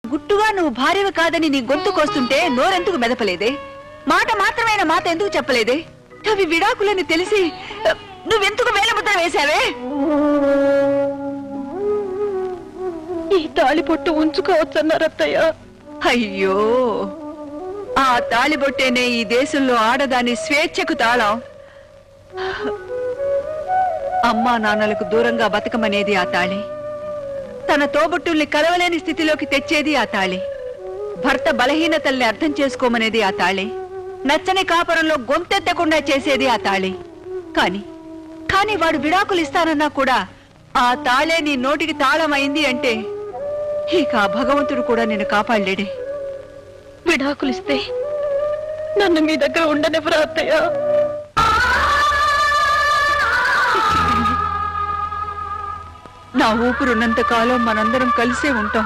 గుట్టుగా నువ్వు భార్యవి కాదని నీ గొంతు కోస్తుంటే నోరెందుకు మెదపలేదే? మాట మాత్రమైన మాట ఎందుకు చెప్పలేదే? అవి విడాకులని తెలిసి నువ్వెందుకు వేలముద్ర వేశావే? ఈ తాళిబొట్టు ఉంచుకోవచ్చన్నారత్తయ్య. అయ్యో, ఆ తాళిబొట్టేనే ఈ దేశంలో ఆడదాని స్వేచ్ఛకు తాళం. అమ్మా నాన్నలకు దూరంగా బతకమనేది ఆ తాళి. తన తోబుట్టుల్ని కలవలేని స్థితిలోకి తెచ్చేది ఆ తాళి. భర్త బలహీనతల్ని అర్థం చేసుకోమనేది ఆ తాళి. నచ్చని కాపురంలో గొంతెత్తకుండా చేసేది ఆ తాళి. కానీ వాడు విడాకులు ఇస్తానన్నా కూడా ఆ తాళే నీ నోటికి తాళమైంది అంటే ఇక ఆ భగవంతుడు కూడా నిన్ను కాపాడలేడే. విడాకులిస్తే నన్ను మీ దగ్గర ఉండనివ్వరా అత్తయ్య? నా ఊపిరున్నంత కాలం మనందరం కలిసే ఉంటాం.